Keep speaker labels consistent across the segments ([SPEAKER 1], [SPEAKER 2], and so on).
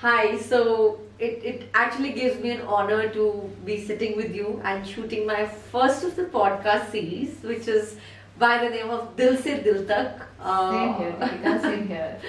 [SPEAKER 1] Hi, so it actually gives me an honor to be sitting with you and shooting my first of the podcast series, which is by the name of Dil Se Dil Tak.
[SPEAKER 2] Same here, Deepika, same here.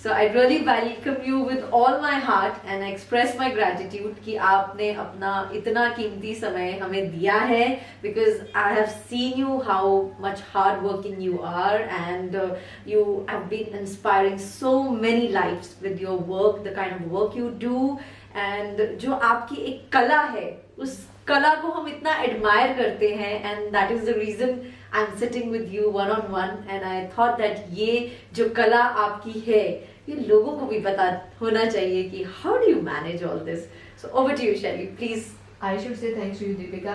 [SPEAKER 1] So I really welcome you with all my heart and I express my gratitude कि आपने अपना इतना कीमती समय हमें दिया है because I have seen you how much hard working you are and you have been inspiring so many lives with your work, the kind of work you do and जो आपकी एक कला है उस कला को हम इतना एडमायर करते हैं and that is the reason I'm sitting with you one on one and I thought that ये जो कला आपकी है ये लोगों को भी पता होना चाहिए कि how do you manage all this. So over to you Shelly, please.
[SPEAKER 2] I should say thanks to you, Deepika.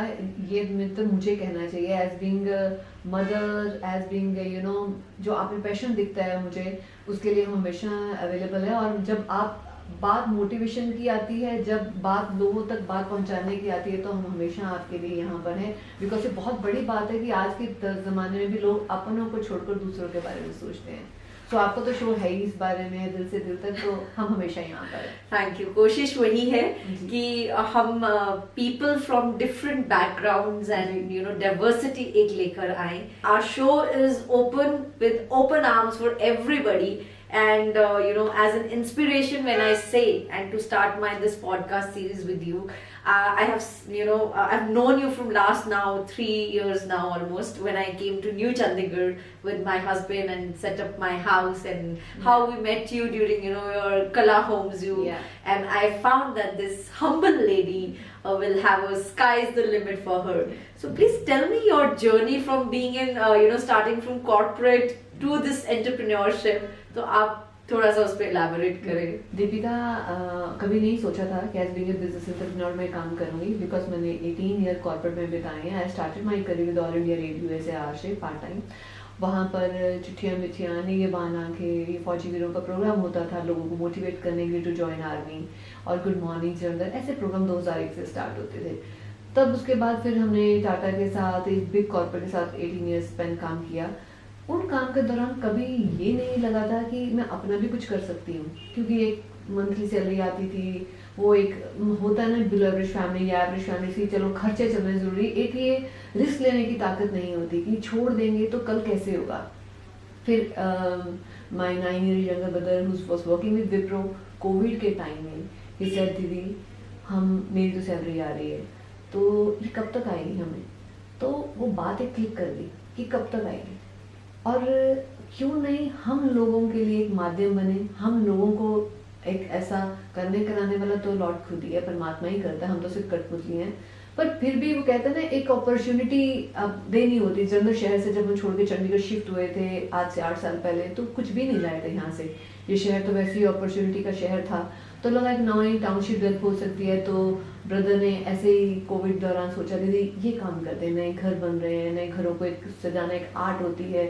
[SPEAKER 2] ये तो मुझे कहना चाहिए as being a mother, as being a, you know, जो आप में पैशन दिखता है मुझे उसके लिए हम हमेशा अवेलेबल है और जब आप बात मोटिवेशन की आती है, जब बात लोगों तक बात पहुंचाने की आती है तो हम हमेशा आपके लिए यहाँ पर हैं बिकॉज ये बहुत बड़ी बात है कि आज के ज़माने में भी लोग अपनों को छोड़कर दूसरों के बारे में सोचते हैं. तो आपका तो शो है ही इस बारे में दिल से दिल तक, तो हम हमेशा यहाँ पर.
[SPEAKER 1] Thank you. कोशिश वही है कि हम people from different backgrounds and you know diversity एक लेकर आए. Our show is open with open arms for everybody. And you know, as an inspiration when I say and to start my this podcast series with you, I have I've known you from last now 3 years now almost when I came to New Chandigarh with my husband and set up my house and how we met you during your Kala Homes and I found that this humble lady will have a sky's the limit for her. So please tell me your journey from being in starting from corporate to this entrepreneurship. तो आप थोड़ा सा उस पर elaborate करें.
[SPEAKER 2] दीपिका कभी नहीं सोचा था कि as being a business entrepreneur में काम करूंगी बिकॉज मैंने 18 ईयर कॉर्पोरेट में बिताए हैं. I started my career with All India Radio as a RJ part time. वहाँ पर चिट्ठियाँ मिठियाँ निगहबान आंखें ये फौजी वीरों का प्रोग्राम होता था लोगों को मोटिवेट करने के लिए टू जॉइन आर्मी और गुड मॉर्निंग जनरल ऐसे प्रोग्राम 2001 से स्टार्ट होते थे. तब उसके बाद फिर हमने टाटा के साथ एक बिग कॉर्पोरेट के साथ 18 ईयर्स स्पेंड काम किया. उन काम के दौरान कभी ये नहीं लगा था कि मैं अपना भी कुछ कर सकती हूँ क्योंकि एक मंथली सैलरी आती थी. वो एक होता है ना बिलो एवरेज फैमिली या एवरेज फैमिली से चलो खर्चे चलने ज़रूरी. एक ये रिस्क लेने की ताकत नहीं होती कि छोड़ देंगे तो कल कैसे होगा. फिर my 9 year younger brother who was working with Wipro Covid के टाइम में ही सेड दीदी मेरी तो सैलरी आ रही है तो ये कब तक आएगी हमें. तो वो बात एक क्लिक कर दी कि कब तक आएगी और क्यों नहीं हम लोगों के लिए एक माध्यम बने. हम लोगों को एक ऐसा करने कराने वाला तो लॉर्ड खुद ही है, परमात्मा ही करता है, हम तो सिर्फ कठपुतली हैं. पर फिर भी वो कहते हैं ना एक अपॉर्चुनिटी अब देनी होती. जलंधर शहर से जब हम छोड़ के चंडीगढ़ शिफ्ट हुए थे आज से 8 साल पहले तो कुछ भी नहीं लाए थे यहाँ से. ये शहर तो वैसे ही अपॉर्चुनिटी का शहर था. तो लगा एक नई टाउनशिप डेवलप हो सकती है. तो ब्रदर ने ऐसे ही कोविड दौरान सोचा दीदी ये काम करते हैं, नए घर बन रहे हैं, नए घरों को एक सजाना एक आर्ट होती है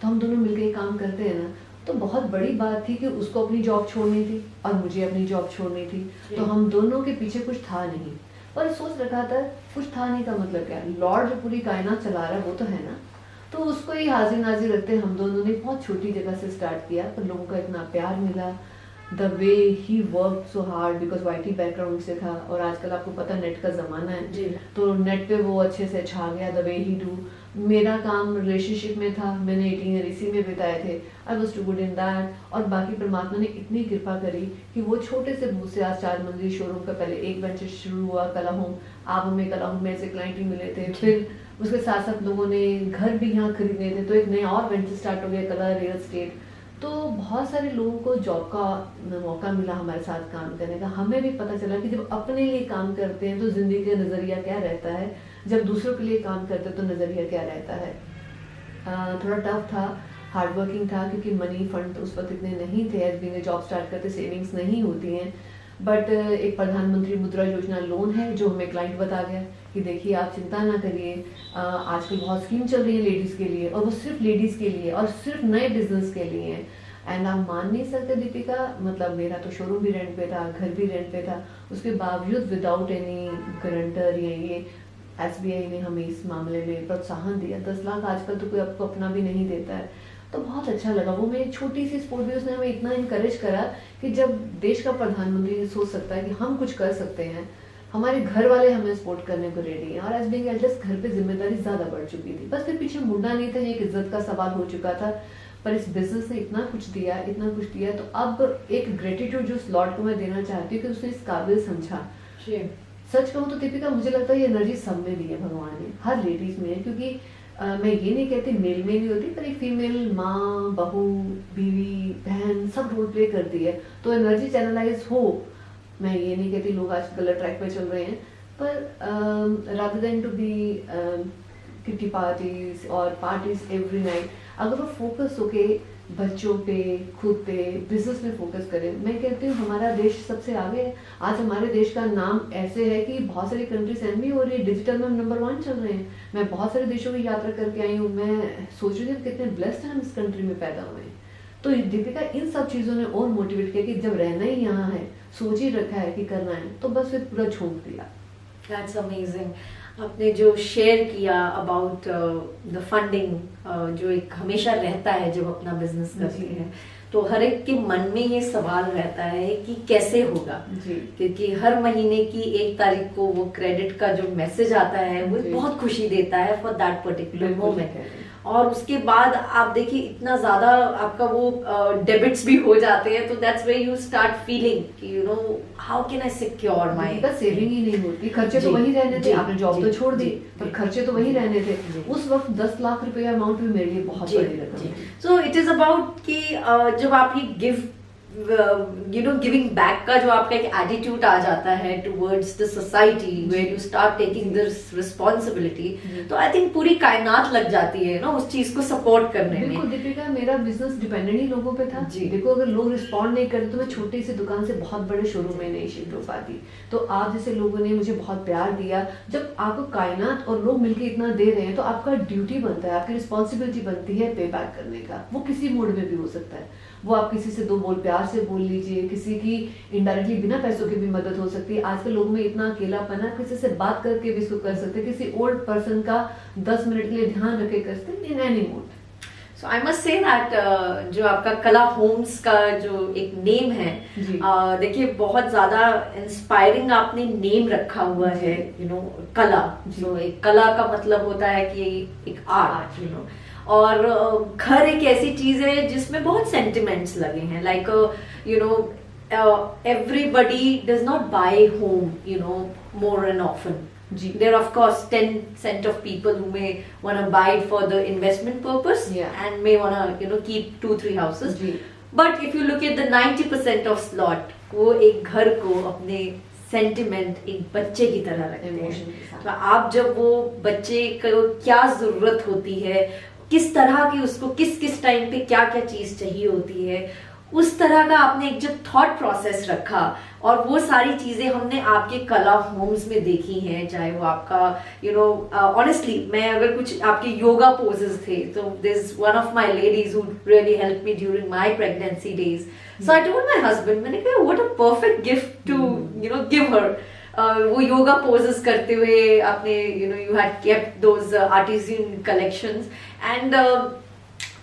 [SPEAKER 2] तो हम दोनों मिलकर काम करते हैं ना. तो बहुत बड़ी बात थी कि उसको अपनी जॉब छोड़नी थी और मुझे अपनी जॉब छोड़नी थी. तो हम दोनों के पीछे कुछ था नहीं पर सोच रखा था कुछ था नहीं का मतलब क्या, लॉर्ड जो पूरी कायनात चला रहा है वो तो है ना. तो उसको ही हाजिर नाजिर रखते हम दोनों ने बहुत छोटी जगह से स्टार्ट किया पर लोगों का इतना प्यार मिला. The way he work so hard because वाईटी बैकग्राउंड से था और आजकल आपको पता नेट का ज़माना है तो नेट पे वो अच्छे से छा गया. The way he do. मेरा काम रिलेशनशिप में था, मैंने 18 ईयर इसी में बिताए थे. I was too good in that. और बाकी परमात्मा ने इतनी कृपा करी कि वो छोटे से बूथ से आज 4 मंजिल शोरूम का पहले एक वेंचर शुरू हुआ कला होम. आप हमें कला होम में ऐसे क्लाइंट ही मिले थे. फिर उसके साथ साथ लोगों ने घर भी यहाँ खरीदने थे तो एक नया और वेंचर स्टार्ट हो गया कला रियल स्टेट. तो बहुत सारे लोगों को जॉब का मौका मिला हमारे साथ काम करने का. हमें भी पता चला कि जब अपने लिए काम करते हैं तो ज़िंदगी का नज़रिया क्या रहता है, जब दूसरों के लिए काम करते हैं तो नज़रिया क्या रहता है. थोड़ा टफ था, हार्ड वर्किंग था क्योंकि मनी फंड उस वक्त इतने नहीं थे. एज बीइंग जॉब स्टार्ट करते सेविंग्स नहीं होती हैं. बट एक प्रधानमंत्री मुद्रा योजना लोन है जो हमें क्लाइंट बता गया कि देखिए आप चिंता ना करिए, आजकल बहुत स्कीम चल रही है लेडीज़ के लिए और वो सिर्फ लेडीज़ के लिए और सिर्फ नए बिजनेस के लिए हैं. एंड आप मान नहीं सकते दीपिका, मतलब मेरा तो शोरूम भी रेंट पे था, घर भी रेंट पे था, उसके बावजूद विदाउट एनी गारंटर या ये SBI ने हमें इस मामले में प्रोत्साहन दिया. 10 लाख आजकल तो कोई आपको अपना भी नहीं देता है. तो बहुत अच्छा लगा। वो मैं छोटी सी स्पोर्ट भी उसने हमें इतना इनकरेज करा कि जब देश का प्रधानमंत्री सोच सकता है कि हम कुछ कर सकते हैं, हमारे घर वाले हमें सपोर्ट करने को रेडी हैं। और एज बीइंग एल्डेस्ट घर पे जिम्मेदारी ज्यादा बढ़ चुकी थी, बस फिर पीछे मुड़ना नहीं था, एक इज्जत का सवाल हो चुका था। पर इस बिजनेस ने इतना कुछ दिया, इतना कुछ दिया, तो अब एक ग्रेटिट्यूड जो उस लॉर्ड को मैं देना चाहती हूँ कि उसने इस काबिल समझा। सच कहूँ तो दीपिका, मुझे लगता है ये एनर्जी सब में दी है भगवान ने, हर लेडीज में है। क्योंकि मैं ये नहीं कहती मेल में नहीं होती, पर एक फीमेल माँ, बहू, बीवी, बहन सब रोल प्ले करती है, तो एनर्जी चैनलाइज हो। मैं ये नहीं कहती लोग आज गलत ट्रैक पे चल रहे हैं, पर rather than to be kitty parties और पार्टीज एवरी नाइट, अगर वो फोकस होके बच्चों पे, खुद पे, बिजनेस में फोकस करें, मैं कहती हूँ हमारा देश सबसे आगे है। आज हमारे देश का नाम ऐसे है कि बहुत सारी कंट्रीज एनवी हो रही है, डिजिटल में हम नंबर 1 चल रहे हैं। मैं बहुत सारे देशों की यात्रा करके आई हूँ, मैं सोच रही हूँ कितने ब्लेस्ड हैं हम इस कंट्री में पैदा हुए हैं। तो दीपिका इन सब चीज़ों ने और मोटिवेट किया कि जब रहना ही यहाँ है, सोच ही रखा है कि करना है, तो बस फिर पूरा झोंक दिया।
[SPEAKER 1] That's amazing. आपने जो शेयर किया अबाउट द फंडिंग, जो एक हमेशा रहता है जब अपना बिजनेस करते हैं, तो हर एक के मन में ये सवाल रहता है कि कैसे होगा, क्योंकि हर महीने की 1 तारीख को वो क्रेडिट का जो मैसेज आता है वो बहुत खुशी देता है फॉर दैट पर्टिकुलर मोमेंट। और उसके बाद आप देखिए इतना ज्यादा आपका वो डेबिट्स भी हो जाते हैं, तो that's where you start feeling कि you know how can I secure my
[SPEAKER 2] saving ही नहीं होती, खर्चे तो वही रहने थे, आपने जॉब तो छोड़ दी पर खर्चे तो वही रहने थे। उस वक्त 10 लाख रुपए अमाउंट भी मेरे लिए बहुत बड़ी रकम है।
[SPEAKER 1] सो इट इज अबाउट कि जब आप ये गिव गिविंग बैक का जो आपका एक एटीट्यूड आ जाता है towards the society, where you start taking this responsibility, तो आई थिंक पूरी कायनात लग जाती है ना उस चीज को सपोर्ट करने में।
[SPEAKER 2] बिल्कुल दीपिका, मेरा बिजनेस डिपेंडेंट ही लोगों पे था। देखो अगर लोग रिस्पॉन्ड नहीं करते तो मैं छोटी सी दुकान से बहुत बड़े शोरूम में नहीं शिफ्ट हो पाती। तो आप जैसे लोगों ने मुझे बहुत प्यार दिया। जब आपको कायनात और लोग मिलकर इतना दे रहे हैं तो आपका ड्यूटी बनता है, आपकी रिस्पॉन्सिबिलिटी बनती है पे बैक करने का। वो किसी मोड में भी हो सकता है, वो आप किसी से 2 बोल प्यार से बोल लीजिए, किसी की इनडायरेक्टली बिना पैसों के भी मदद हो सकती है। आजकल लोगों में इतना अकेलापन है, किसी से बात करके भी इसको कर सकते हैं, किसी ओल्ड पर्सन का 10 मिनट के लिए ध्यान रखे कर सकते हैं in any mood.
[SPEAKER 1] So I must say that जो आपका कला होम्स का जो एक नेम है, देखिए बहुत ज्यादा इंस्पायरिंग आपने नेम रखा हुआ है, यू नो कला। सो एक कला का मतलब होता है कि एक आर्ट, यू नो, और घर एक ऐसी चीज है जिसमें बहुत सेंटिमेंट्स लगे हैं, like you know everybody does not buy home, you know, more and often. There are of course 10% of people who may want to buy it for the investment purpose, and may want to, you know, keep 2-3 houses. But if you look at the 90% of slot, वो एक घर को अपने sentiment एक बच्चे की तरह रखते हैं। तो आप जब वो बच्चे को क्या जरूरत होती है, किस तरह की उसको किस टाइम पे क्या क्या चीज चाहिए होती है, उस तरह का आपने एक जब थॉट प्रोसेस रखा, और वो सारी चीजें हमने आपके कला होम्स में देखी हैं। चाहे वो आपका यू नो ऑनेस्टली मैं अगर कुछ आपके योगा पोजेस थे, तो this is one of my ladies who really help me during my pregnancy days. So I told my husband, मैंने कहा what a perfect gift to you know give her. वो yoga poses करते हुए आपने you know you had kept those artisan collections, and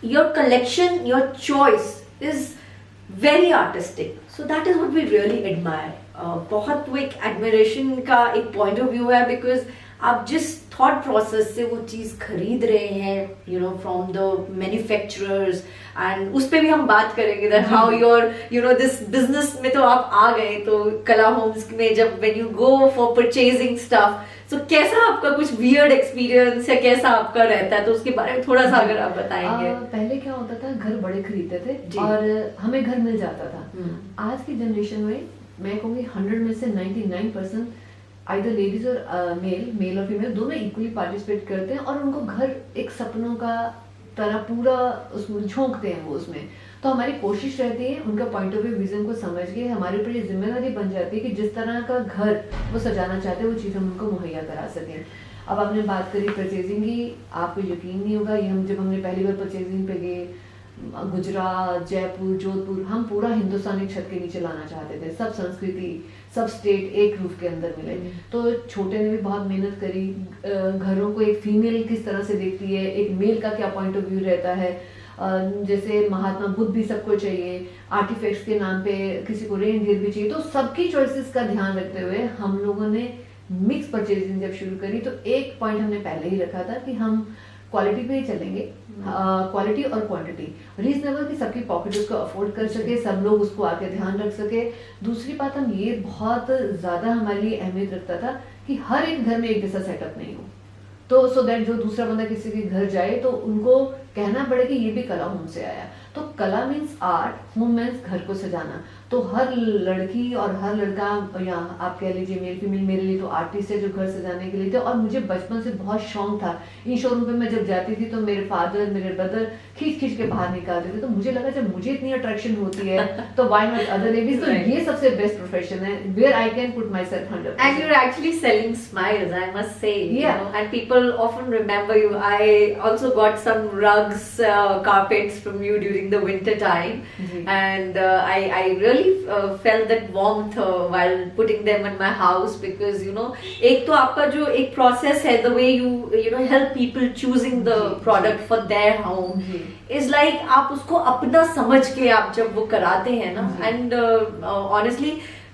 [SPEAKER 1] your collection, your choice is very artistic, so that is what we really admire. बहुत वो एक admiration का एक point of view है, because आप जिस thought process से वो चीज़ खरीद रहे हैं, you know, from the manufacturers, and उस पे भी हम बात करेंगे that how your you know this business में तो आप आ गए, तो कला होम्स में जब when you go for purchasing stuff, तो कैसा आपका कुछ वियर्ड एक्सपीरियंस या कैसा आपका रहता है, तो उसके बारे में थोड़ा सा अगर आप बताएंगे।
[SPEAKER 2] पहले क्या होता था, घर बड़े खरीदते थे और हमें घर मिल जाता था। आज की जनरेशन में मैं कहूँगी 100 में से 99% आइदर लेडीज और मेल और फीमेल दोनों इक्वली पार्टिसिपेट करते हैं, और उनको घर एक सपनों का तरह पूरा उसमें झोंकते हैं वो उसमें। तो हमारी कोशिश रहती है उनका पॉइंट ऑफ व्यू, विजन को समझ के हमारे ऊपर ये जिम्मेदारी बन जाती है कि जिस तरह का घर वो सजाना चाहते हैं वो चीज़ हम उनको मुहैया करा सकें। अब आपने बात करी परचेजिंग की, आपको यकीन नहीं होगा, ये हम जब हमने पहली बार परचेजिंग पे गए, गुजरात, जयपुर, जोधपुर, हम पूरा हिंदुस्तान एक छत के नीचे लाना चाहते थे, सब संस्कृति, सब स्टेट एक रूफ के अंदर मिले। तो छोटे ने भी बहुत मेहनत करी, घरों को एक फीमेल किस तरह से देखती है, एक मेल का क्या पॉइंट ऑफ व्यू रहता है, जैसे महात्मा बुद्ध भी सबको चाहिए, आर्टिफैक्ट्स के नाम पे किसी को रेनडियर भी चाहिए, तो सबकी चॉइसेस का ध्यान रखते हुए हम लोगों ने मिक्स परचेजिंग जब शुरू करी तो एक पॉइंट हमने पहले ही रखा था कि हम क्वालिटी पे ही चलेंगे, क्वालिटी और क्वांटिटी रीजनेबल कि सबकी पॉकेट उसको अफोर्ड कर सके, सब लोग उसको आके ध्यान रख सके। दूसरी बात हम ये बहुत ज़्यादा हमारे लिए अहमियत रखता था कि हर एक घर में एक जैसा सेटअप नहीं हो, तो सो दैट जो दूसरा बंदा किसी के घर जाए तो उनको कहना पड़े कि ये भी कला होम से आया। तो कला मीन्स आर्ट, होम मीन्स घर को सजाना। तो हर लड़की और हर लड़का, या आप कह लीजिए मेल फीमेल, मेरे लिए तो आर्टिस्ट है जो घर सजाने के लिए थे। और मुझे बचपन से बहुत शौक था, इन शोरूम पे मैं जब जाती थी तो मेरे फादर मेरे ब्रदर खींच खींच के बाहर निकालते थे, तो मुझे लगा जब मुझे इतनी अट्रैक्शन होती है तो व्हाई नॉट अदर लेडीज। तो ये सबसे बेस्ट प्रोफेशन है where I can put myself 100%।
[SPEAKER 1] And you're actually selling smiles, I must say.
[SPEAKER 2] Yeah.
[SPEAKER 1] You know, and people often remember you. I also got some rugs, carpets from you during the winter time, and I really felt that warmth while putting them in my house, because you know, एक तो आपका जो एक process है, the way you know help people choosing the product for their home is like आप उसको अपना समझ के आप जब वो कराते हैं ना, and honestly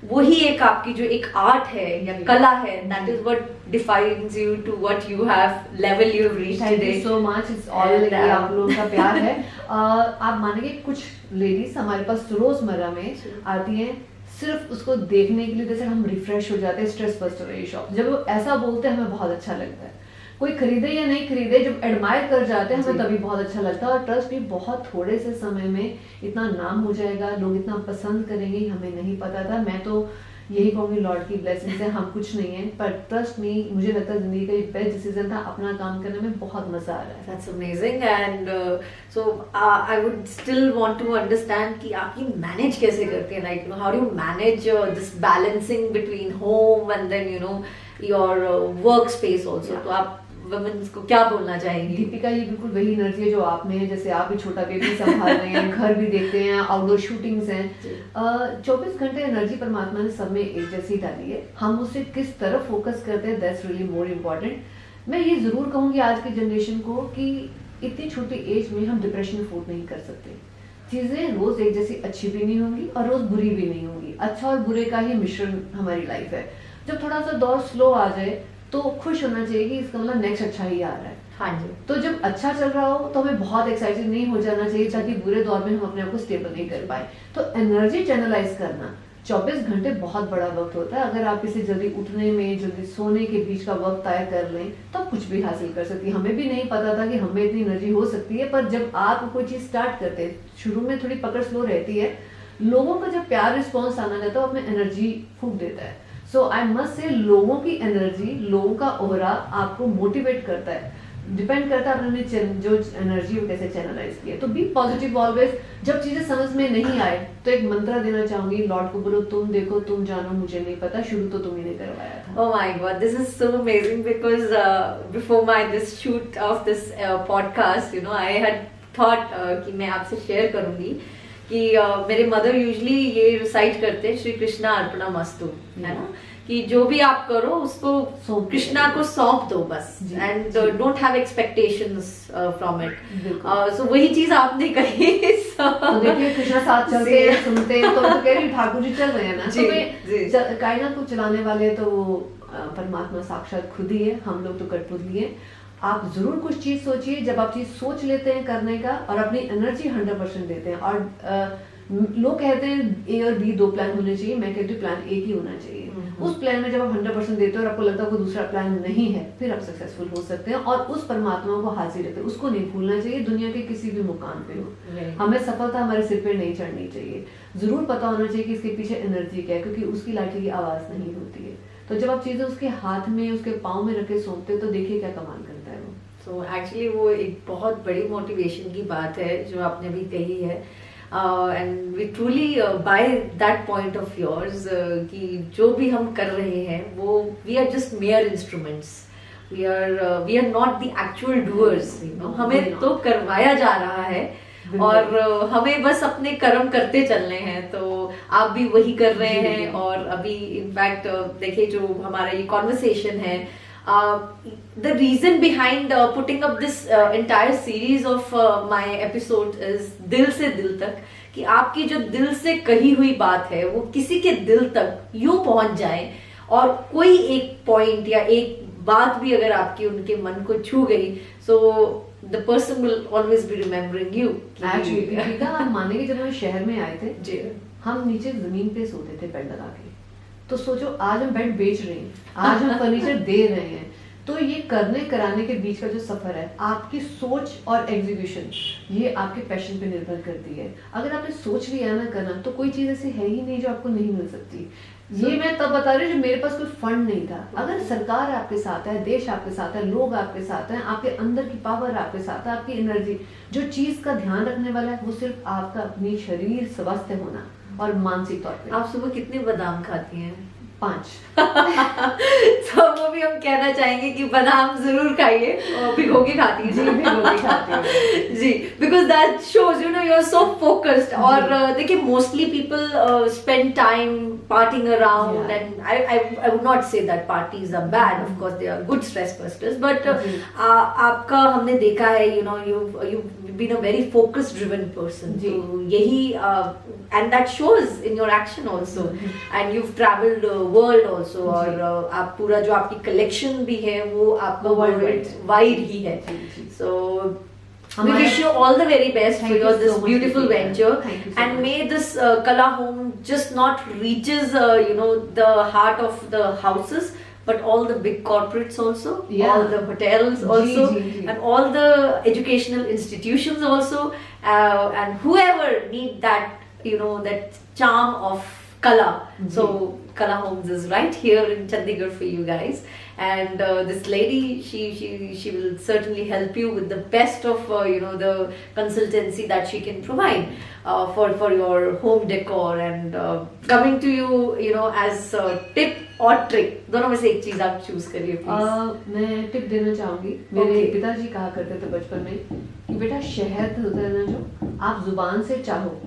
[SPEAKER 1] वही एक आपकी जो एक आर्ट है या कला है, that is what defines you to what you have level you've reached
[SPEAKER 2] Thank
[SPEAKER 1] today.
[SPEAKER 2] you so much. It's all आप लोगों का प्यार है। आप मानेंगे कुछ लेडीज हमारे पास रोजमर्रा में आती हैं सिर्फ उसको देखने के लिए, जैसे हम रिफ्रेश हो जाते हैं, स्ट्रेस बस्टर है ये शॉप। जब वो ऐसा बोलते हैं हमें बहुत अच्छा लगता है, कोई खरीदे या नहीं खरीदे, जब एडमायर कर जाते हैं हमें तभी बहुत अच्छा लगता है। और ट्रस्ट भी बहुत थोड़े से समय में इतना नाम हो जाएगा, लोग इतना पसंद करेंगे, हमें नहीं पता था। मैं तो यही कहूँगी लॉर्ड की ब्लेसिंग से, हम कुछ नहीं है, पर ट्रस्ट मी, मुझे लगता है जिंदगी का ये बेस्ट डिसीजन था। अपना काम करने में बहुत मजा आ रहा है।
[SPEAKER 1] That's amazing, and so I would still want to understand कि आप ये manage कैसे करते हैं, like you know, how do you manage this balancing between home and then you know your workspace also?
[SPEAKER 2] Yeah.
[SPEAKER 1] तो आप women's को क्या बोलना चाहेंगी?
[SPEAKER 2] दीपिका, ये बिल्कुल वही एनर्जी है जो आप में है, जैसे आप भी छोटा बेबी संभाल रहे हैं, घर भी देखते हैं, आउटडोर शूटिंग्स हैं, 24 घंटे एनर्जी परमात्मा ने सब में एक जैसी डाली है। हम उससे किस तरफ फोकस करते हैं, दैट्स रियली मोर इम्पोर्टेंट। मैं ये जरूर कहूँगी आज की जनरेशन को कि इतनी छोटी एज में हम डिप्रेशन अफोर्ड नहीं कर सकते। चीजें रोज एक जैसी अच्छी भी नहीं होंगी और रोज बुरी भी नहीं होंगी, अच्छा और बुरे का ही मिश्रण हमारी लाइफ है। जब थोड़ा सा दौर स्लो आ जाए तो खुश होना चाहिए कि इसका मतलब नेक्स्ट अच्छा ही आ रहा है।
[SPEAKER 1] हाँ जी।
[SPEAKER 2] तो जब अच्छा चल रहा हो तो हमें बहुत एक्साइटेड नहीं हो जाना चाहिए, ताकि बुरे दौर में हम अपने आप को स्टेबल नहीं कर पाए। तो एनर्जी चैनलाइज करना, 24 घंटे बहुत बड़ा वक्त होता है। अगर आप इसे जल्दी उठने में, जल्दी सोने के बीच का वक्त तय कर लें तो कुछ भी हासिल कर सकती है। हमें भी नहीं पता था कि हमें इतनी एनर्जी हो सकती है, पर जब आप कोई चीज स्टार्ट करते हैं, शुरू में थोड़ी पकड़ स्लो रहती है, लोगों का जब प्यार रिस्पॉन्स आना जाता है वो अपने एनर्जी फूंक देता है। सो आई मस्ट से लोगों की एनर्जी, लोगों का ऑरा आपको मोटिवेट करता है, डिपेंड करता है आपने जो एनर्जी वो कैसे चैनलाइज की है। तो बी पॉजिटिव ऑलवेज। जब चीजें समझ में नहीं आए तो एक मंत्र देना चाहूंगी, लॉर्ड को बोलो तुम देखो तुम जानो मुझे नहीं पता, शुरू तो तुम ही ने करवाया था।
[SPEAKER 1] Oh my God, this is so amazing because before this shoot of this podcast, you know, I had thought कि मैं आपसे शेयर करूंगी कि मेरे मदर यूजली ये रिसाइट करते हैं, श्री कृष्णा अर्पणा मस्तु, है ना, कि जो भी आप करो उसको कृष्णा को सौंप दो बस, and don't have expectations from it. So वही चीज आपने कही।
[SPEAKER 2] तो देखिए कृष्णा साथ चलते हैं, सुनते हैं, तो कह रही ठाकुर जी चल रहे हैं ना, तो कायनात को चलाने वाले तो वो परमात्मा साक्षात खुद ही है, हम लोग तो कठपुतली है। आप जरूर कुछ चीज सोचिए, जब आप चीज सोच लेते हैं करने का और अपनी एनर्जी 100% देते हैं, और लोग कहते हैं ए और बी 2 प्लान होने चाहिए, मैं कहती हूँ प्लान एक ही होना चाहिए। उस प्लान में जब आप 100% देते हो और आपको लगता है कोई दूसरा प्लान नहीं है, फिर आप सक्सेसफुल हो सकते हैं। और उस परमात्मा को हाजिर रखते, उसको नहीं भूलना चाहिए, दुनिया के किसी भी मुकाम पे हो। हमें सफलता हमारे सिर पे नहीं चढ़नी चाहिए, जरूर पता होना चाहिए कि इसके पीछे एनर्जी क्या है, क्योंकि उसकी लाठी की आवाज नहीं होती है। तो जब आप चीजें उसके हाथ में, उसके पाँव में रख के सौंपते हो तो देखिए क्या कमाल करता है वो।
[SPEAKER 1] तो एक्चुअली वो एक बहुत बड़ी मोटिवेशन की बात है जो आपने भी कही है, and we truly by that point of yours कि जो भी हम कर रहे हैं वो we are just mere instruments, we are not the actual doers, you know, हमें तो करवाया जा रहा है और हमें बस अपने कर्म करते चलने हैं। तो आप भी वही कर रहे हैं, और अभी इनफैक्ट देखिए जो हमारा ये कॉन्वर्सेशन है, the reason behind putting up this entire series of my episode is दिल से दिल तक, कि आपकी जो दिल से कही हुई बात है वो किसी के दिल तक यूं पहुंच जाए, और कोई एक पॉइंट या एक बात भी अगर आपकी उनके मन को छू गई, so the person will always be remembering you.
[SPEAKER 2] Actually Deepika, आप मानेंगे जब हम शहर में आए थे
[SPEAKER 1] जी,
[SPEAKER 2] हम नीचे जमीन पे सोते थे बेड लगा के, तो सोचो आज हम बेड बेच रहे हैं, आज हम फर्नीचर दे रहे हैं, तो ये करने कराने के बीच का जो सफर है, आपकी सोच और एग्जीक्यूशन, ये आपके पैशन पे निर्भर करती है। अगर आपने सोच लिया ना करना, तो कोई चीज ऐसी है ही नहीं जो आपको नहीं मिल सकती। ये मैं तब बता रही हूँ जब मेरे पास कोई फंड नहीं था। अगर सरकार आपके साथ है, देश आपके साथ है, लोग आपके साथ हैं, आपके अंदर की पावर आपके साथ है, आपकी एनर्जी, जो चीज का ध्यान रखने वाला है वो सिर्फ आपका अपनी शरीर स्वस्थ होना और मानसिक तौर पे।
[SPEAKER 1] आप सुबह कितने बादाम खाती हैं?
[SPEAKER 2] 5।
[SPEAKER 1] तो वो भी हम कहना चाहेंगे कि बादाम जरूर खाइए, और भिगो के खाती हैं।
[SPEAKER 2] जी, भिगो के खाती हूँ।
[SPEAKER 1] जी, because that shows you know you are so focused. और देखिए mostly people spend time partying around, and I would not say that parties are bad, of course they are good stress busters, but आपका हमने देखा है you know you been a very focused driven person, तो यही and that shows in your action also, and you travelled world also, और आप पूरा जो आपकी कलेक्शन भी है वो आपका वर्ल्ड वाइड ही है। सो we wish you all the very best for your this beautiful venture, and may this Kala Home just not reaches you know the heart of the houses, but all the big corporates also, all the hotels also, and all the educational institutions also, and whoever need that you know that charm of Kala. So Kala Homes is right here in Chandigarh for you guys, and this lady she will certainly help you with the best of you know the consultancy that she can provide for your home decor, and coming to you know as tip और trick, दोनों में से एक चीज आप choose करिए please.
[SPEAKER 2] मैं tip देना चाहूंगी। मेरे पिताजी कहा करते थे बचपन में कि बेटा शहद होता है ना, जो आप जुबान से चाहो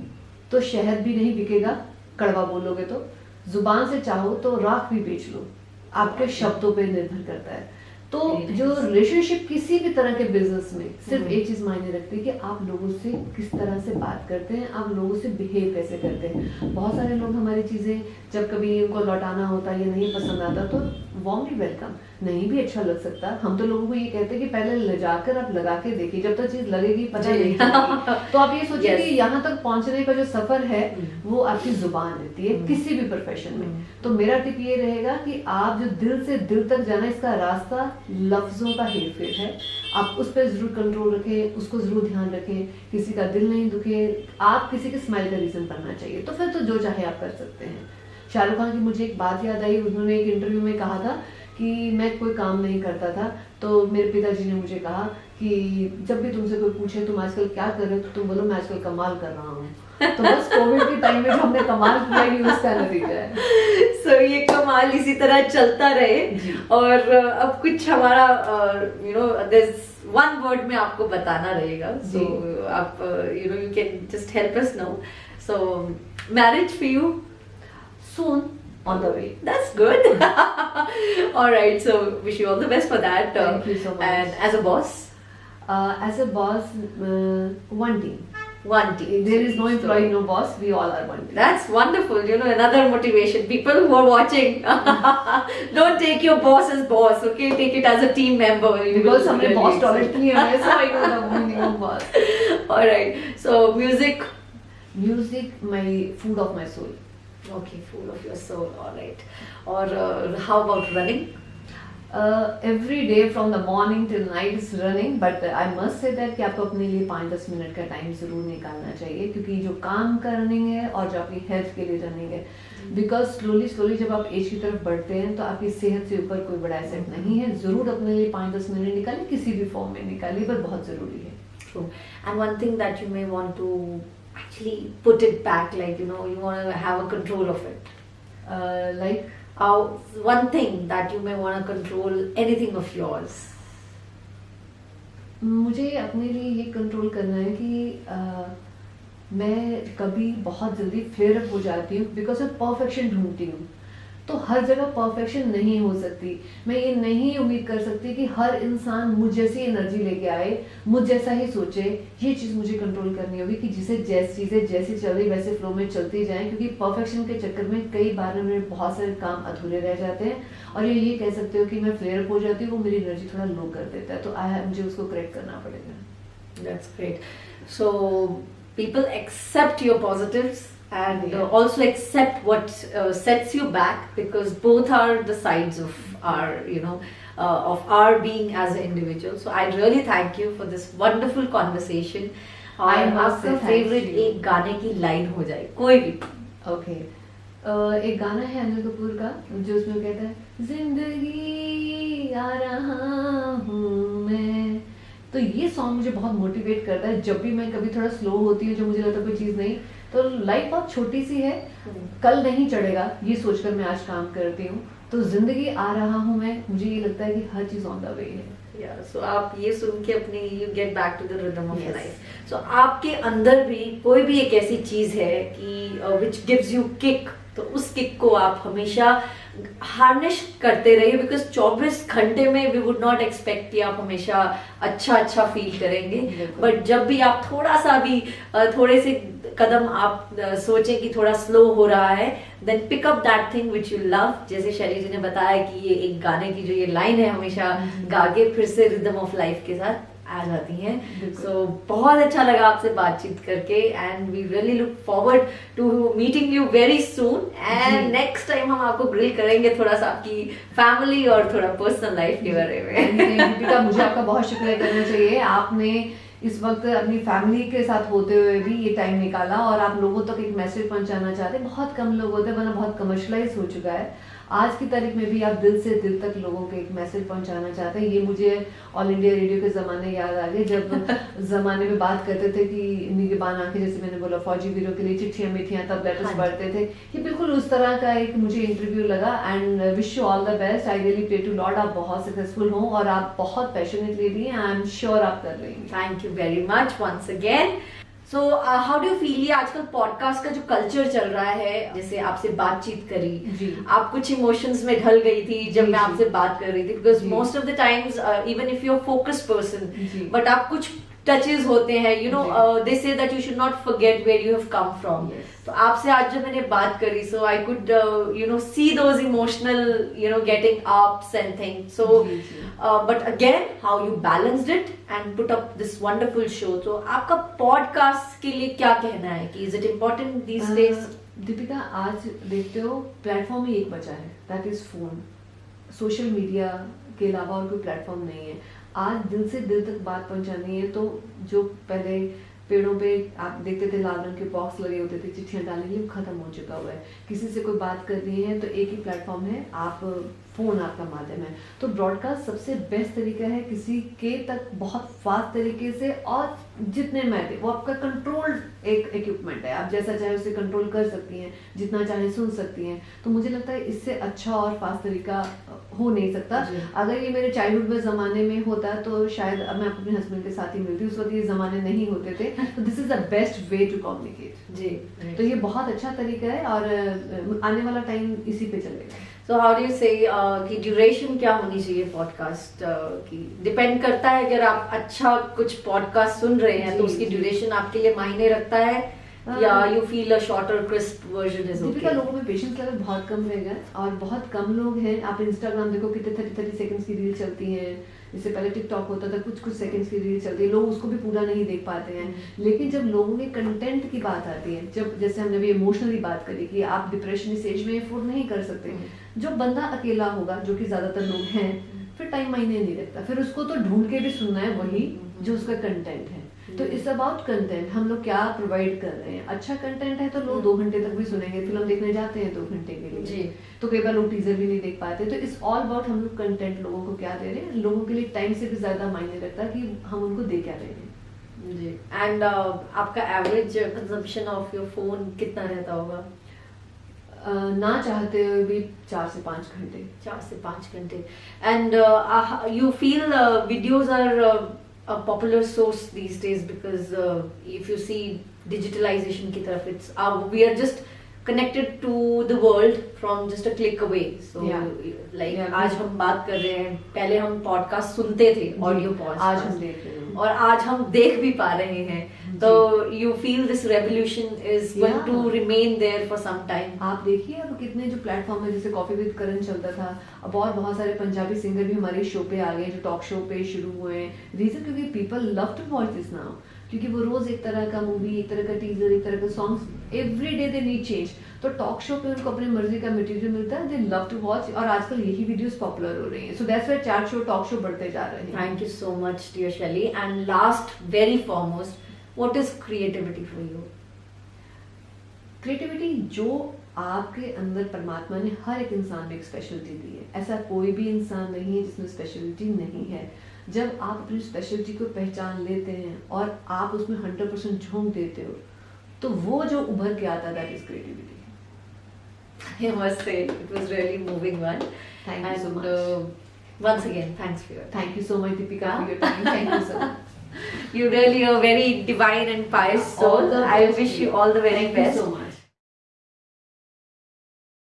[SPEAKER 2] तो शहद भी नहीं बिकेगा, कड़वा बोलोगे तो, जुबान से चाहो तो राख भी बेच लो, आपके शब्दों पे निर्भर करता है। तो जो रिलेशनशिप किसी भी तरह के बिजनेस में सिर्फ एक चीज मायने रखती है कि आप लोगों से किस तरह से बात करते हैं, आप लोगों से बिहेव कैसे करते हैं। बहुत सारे लोग हमारी चीजें जब कभी उनको लौटाना होता है या नहीं पसंद आता तो वार्मली वेलकम, नहीं भी अच्छा लग सकता। हम तो लोगों को ये कहते हैं कि पहले ले जाकर आप लगा के देखिए, जब तक चीज लगेगी पता नहीं चलेगी। तो आप ये सोचिए कि यहाँ तक पहुंचने का जो सफर है वो आपकी जुबान रहती है किसी भी प्रोफेशन में। तो मेरा टिप ये रहेगा कि आप जो दिल से दिल तक जाना, इसका रास्ता लफ्जों का हेर फेर है, आप उस पर जरूर कंट्रोल रखें, उसको जरूर ध्यान रखें, किसी का दिल नहीं दुखे, आप किसी के स्माइल का रीजन बनना चाहिए, तो फिर तो जो चाहे आप कर सकते हैं। शाहरुख खान की मुझे एक बात याद आई, उन्होंने एक इंटरव्यू में कहा था कि मैं कोई काम नहीं करता था, तो मेरे पिताजी ने मुझे कहा कि जब भी तुमसे कोई पूछे तुम आजकल क्या कर रहे हो, तो तुम बोलो मैं आजकल कमाल कर रहा हूँ। तो बस कोविड के टाइम में जो हमने कमाल किया ही उसका नतीजा है।
[SPEAKER 1] सो ये कमाल इसी तरह चलता रहे। और अब कुछ हमारा you know this one word में आपको बताना रहेगा, सो आप you know you can just help us now. So marriage for you
[SPEAKER 2] soon on the way.
[SPEAKER 1] That's good. All right, so wish you all the best for that.
[SPEAKER 2] Thank you so much.
[SPEAKER 1] And as a boss?
[SPEAKER 2] As a boss, one team.
[SPEAKER 1] One team.
[SPEAKER 2] There is no employee, no boss. We all are one team.
[SPEAKER 1] That's wonderful. You know, another motivation. People who are watching, don't take your boss as boss. Okay, take it as a team member.
[SPEAKER 2] Because हमने boss tolerate किया है, so I know the meaning of boss.
[SPEAKER 1] All right. So music.
[SPEAKER 2] Music, my food of my soul.
[SPEAKER 1] Okay, food of your soul. All right. Or how about running?
[SPEAKER 2] Every day from the morning till night is running, but I must say that कि आपको अपने लिए 5-10 minute का time जरूर निकालना चाहिए, क्योंकि जो काम का रनिंग है और जो आपकी हेल्थ के लिए रनिंग है, बिकॉज स्लोली जब आप एज की तरफ बढ़ते हैं तो आपकी सेहत से ऊपर कोई बड़ा एसेट नहीं है। जरूर अपने लिए 5-10 मिनट निकालें, किसी भी फॉर्म में निकालिए, पर बहुत जरूरी है।
[SPEAKER 1] True. And one thing that you may want to actually put it back, like you know you want to have a control of it,
[SPEAKER 2] like
[SPEAKER 1] one thing that you may want to control, anything of yours.
[SPEAKER 2] मुझे अपने लिए ये control करना है कि मैं कभी बहुत जल्दी फेयर अप हो जाती हूँ, बिकॉज मैं परफेक्शन ढूंढती हूँ। तो हर जगह परफेक्शन नहीं हो सकती। मैं ये नहीं उम्मीद कर सकती कि हर इंसान मुझ जैसी एनर्जी लेके आए, मुझ जैसा ही सोचे। ये चीज़ मुझे कंट्रोल करनी होगी कि जिसे चीज़ें जैसी चल रही वैसे फ्लो में चलती जाएं, क्योंकि परफेक्शन के चक्कर में कई बार मेरे बहुत सारे काम अधूरे रह जाते हैं और ये कह सकते हो कि मैं फ्लेयर अप हो जाती हूँ, वो मेरी एनर्जी थोड़ा लो कर देता है, तो मुझे उसको करेक्ट करना पड़ेगा।
[SPEAKER 1] That's great. So people accept your positives and also accept what sets you back, because both are the sides of our, of our being as an individual. So I really thank you for this wonderful conversation.
[SPEAKER 2] I must
[SPEAKER 1] आपका
[SPEAKER 2] say
[SPEAKER 1] favourite
[SPEAKER 2] thank you.
[SPEAKER 1] एक गाने की line हो जाए कोई भी।
[SPEAKER 2] Okay एक गाना है अनिल कपूर का जो उसमें कहता है जिंदगी आ रहा हूँ मैं। तो ये सॉन्ग मुझे बहुत मोटिवेट करता है। जब भी मैं कभी थोड़ा स्लो होती हूँ, जो मुझे लगता है कोई चीज़ नहीं, तो लाइफ बहुत छोटी सी है, कल नहीं चढ़ेगा ये सोचकर मैं आज काम करती हूँ। तो जिंदगी आ रहा हूँ मैं, मुझे ये लगता है कि हर चीज़ ऑन द वे है।
[SPEAKER 1] सो आप ये सुन के अपनी you get back to the rhythm of
[SPEAKER 2] Yes.
[SPEAKER 1] Life. So आपके अंदर भी कोई भी एक ऐसी चीज है कि विच गिव्स यू किक, तो उस किक को आप हमेशा हार्निश करते रहिए, बिकॉज 24 घंटे में वी वुड नॉट एक्सपेक्ट कि आप हमेशा अच्छा फील करेंगे।
[SPEAKER 2] बिल्कुल।
[SPEAKER 1] बट जब भी आप थोड़ा सा भी थोड़े से कदम आप सोचें कि थोड़ा स्लो हो रहा है, then pick up that thing which you love. जैसे शैली जी ने बताया कि ये एक गाने की जो ये लाइन है हमेशा गा के फिर से रिदम ऑफ लाइफ के साथ आ जाती हैं।
[SPEAKER 2] बिल्कुल।
[SPEAKER 1] सो बहुत अच्छा लगा आपसे बातचीत करके and we really look forward to meeting you very soon. And next time हम आपको ग्रिल करेंगे थोड़ा सा आपकी फैमिली और थोड़ा पर्सनल लाइफ के बारे में।
[SPEAKER 2] दीपिका, मुझे आपका बहुत शुक्रिया करना चाहिए। आपने इस वक्त अपनी फैमिली के साथ होते हुए भी ये टाइम निकाला और आप लोगों तक एक मैसेज पहुंचाना चाहते हैं। बहुत कम लोग होते हैं, वरना बहुत कमर्शलाइज हो चुका है। आज की तारीख में भी आप दिल से दिल तक लोगों के एक मैसेज पहुंचाना चाहते हैं। ये मुझे ऑल इंडिया रेडियो के ज़माने याद आ गए, जब ज़माने में बात करते थे कि निगहबान आंखें, जैसे मैंने बोला, फौजी वीरों के लिए चिट्ठियां मिठियां, तब लेटर्स पढ़ते थे। ये बिल्कुल उस तरह का एक मुझे इंटरव्यू लगा। And wish you all the best. I really pray to lord आप बहुत सक्सेसफुल हों और आप बहुत पैशनेट लेडी हैं। आई एम श्योर आप कर लेंगे।
[SPEAKER 1] Thank you very much once again. So how do you feel, ये आजकल पॉडकास्ट का जो कल्चर चल रहा है, जैसे आपसे बातचीत करी,
[SPEAKER 2] जी।
[SPEAKER 1] आप कुछ इमोशंस में ढल गई थी जब
[SPEAKER 2] जी,
[SPEAKER 1] मैं
[SPEAKER 2] जी।
[SPEAKER 1] आपसे बात कर रही थी, बिकॉज
[SPEAKER 2] जी।
[SPEAKER 1] Most of the times even if you are focused person,
[SPEAKER 2] जी।
[SPEAKER 1] बट आप कुछ टचेस होते हैं, you know, they say that you should not forget where you have come from.
[SPEAKER 2] Yes.
[SPEAKER 1] तो आपसे आज जब मैंने बात करी, so I could see those emotional getting ups and things. So
[SPEAKER 2] जी, जी।
[SPEAKER 1] But again how you balanced it and put up this wonderful show. तो आपका पॉडकास्ट के लिए क्या कहना है कि is it important these days?
[SPEAKER 2] Deepika, आज देखते हो प्लेटफॉर्म ही एक बचा है, that is phone. Social media के अलावा और कोई प्लेटफॉर्म नहीं है। आज दिल से दिल तक बात पहुंचानी है तो जो पहले पेड़ों पे आप देखते थे लाल रंग के बॉक्स लगे होते थे चिट्ठियां डालने के लिए, वो खत्म हो चुका हुआ है। किसी से कोई बात करनी है तो एक ही प्लेटफॉर्म है, आप फोन आपका माध्यम है। तो ब्रॉडकास्ट सबसे बेस्ट तरीका है किसी के तक बहुत फास्ट तरीके से, और जितने में वो आपका कंट्रोल्ड एक इक्विपमेंट है, आप जैसा चाहे उसे कंट्रोल कर सकती हैं, जितना चाहे सुन सकती हैं। तो मुझे लगता है इससे अच्छा और फास्ट तरीका हो नहीं सकता। अगर ये मेरे चाइल्डहुड में ज़माने में होता तो शायद अब मैं अपने हस्बैंड के साथ ही मिलती, उस वक्त ये ज़माने नहीं होते थे। तो this is the best way to communicate.
[SPEAKER 1] जी,
[SPEAKER 2] तो ये बहुत अच्छा तरीका है और आने वाला टाइम इसी पे चलेगा।
[SPEAKER 1] सो हाउ डू यू से कि ड्यूरेशन क्या होनी चाहिए पॉडकास्ट की? डिपेंड करता है, अगर आप अच्छा कुछ पॉडकास्ट सुन रहे हैं तो
[SPEAKER 2] जी,
[SPEAKER 1] उसकी
[SPEAKER 2] जी।
[SPEAKER 1] ड्यूरेशन आपके लिए मायने रखता है, या you feel a shorter crisp version is
[SPEAKER 2] Deepika,
[SPEAKER 1] okay?
[SPEAKER 2] लोगों में पेशेंस लेवल बहुत कम रहेगा और बहुत कम लोग हैं। आप इंस्टाग्राम देखो, कितने 30 सेकंड्स की रील चलती है। इससे पहले टिकटॉक होता था, कुछ सेकंड्स की रील चलती है, लोग उसको भी पूरा नहीं देख पाते हैं। लेकिन जब लोगों के कंटेंट की बात आती है, जब जैसे हमने अभी इमोशनली बात करी कि आप डिप्रेशन इस एज में अफोर्ड नहीं कर सकते, जो बंदा अकेला होगा, जो कि ज्यादातर लोग हैं, फिर टाइम मायने नहीं रखता, फिर उसको तो ढूंढ के भी सुनना है वही जो उसका कंटेंट है। तो इट्स अबाउट कंटेंट, हम लोग क्या प्रोवाइड कर रहे हैं। अच्छा कंटेंट है तो लोग 2 घंटे तक भी सुनेंगे। फिल्म देखने जाते हैं 2 घंटे के लिए
[SPEAKER 1] जी।
[SPEAKER 2] तो कई बार लोग टीजर भी नहीं देख पाते। तो इट्स ऑल अबाउट हम लोग कंटेंट लोगों को क्या दे रहे हैं। लोगों के लिए टाइम से भी ज्यादा मायने रखता है कि हम उनको दे क्या रहे हैं।
[SPEAKER 1] जी। एंड आपका average consumption of your phone कितना रहता होगा?
[SPEAKER 2] ना चाहते हुए भी 4 से 5 घंटे।
[SPEAKER 1] 4 से 5 घंटे। And you feel videos are a popular source these days, because if you see digitalization की तरफ, it's we are just connected to the world from just a click away. So
[SPEAKER 2] Yeah.
[SPEAKER 1] like
[SPEAKER 2] Yeah,
[SPEAKER 1] आज हम बात कर रहे हैं, पहले हम पॉडकास्ट सुनते थे, ऑडियो
[SPEAKER 2] आज
[SPEAKER 1] पॉडकास्ट,
[SPEAKER 2] हम देख रहे हैं।
[SPEAKER 1] और आज हम देख भी पा रहे हैं. तो you feel this revolution is going
[SPEAKER 2] Yeah.
[SPEAKER 1] to remain there for some time.
[SPEAKER 2] आप देखिए अब कितने जो प्लेटफॉर्म है, जैसे कॉफी विद करण चलता था, अब और बहुत सारे पंजाबी सिंगर भी हमारे शो पे आ गए जो टॉक शो पे शुरू हुए हैं. रीजन क्योंकि people love to watch this now, क्योंकि वो रोज एक तरह का मूवी, एक तरह का टीजर, एक तरह का songs, every day they need change. तो टॉक शो पे उनको अपनी मर्जी का मटेरियल मिलता है, दे लव टू वॉच, और आजकल यही वीडियोस पॉपुलर हो रही हैं. So that's why chat show, talk show बढ़ते जा रहे हैं.
[SPEAKER 1] Thank you so much, dear Shelly. And last, very foremost, what is creativity for you?
[SPEAKER 2] Creativity जो आपके अंदर परमात्मा ने हर एक इंसान में एक स्पेशलिटी दी है. ऐसा कोई भी इंसान नहीं है जिसमें स्पेशलिटी नहीं है. जब आप अपनी स्पेशलिटी को पहचान लेते हैं और आप उसमें 100% झोंक देते हो, तो वो जो उभर के आता है, that is creativity.
[SPEAKER 1] I must say, it was really moving one.
[SPEAKER 2] Thank you so
[SPEAKER 1] And,
[SPEAKER 2] much.
[SPEAKER 1] Once again, thanks for your time.
[SPEAKER 2] Thank you so much, Deepika, for your time. Thank you so much.
[SPEAKER 1] You really are very divine and pious soul.
[SPEAKER 2] All the
[SPEAKER 1] I
[SPEAKER 2] best
[SPEAKER 1] wish
[SPEAKER 2] to
[SPEAKER 1] you all the very
[SPEAKER 2] Thank
[SPEAKER 1] best.
[SPEAKER 2] you so much.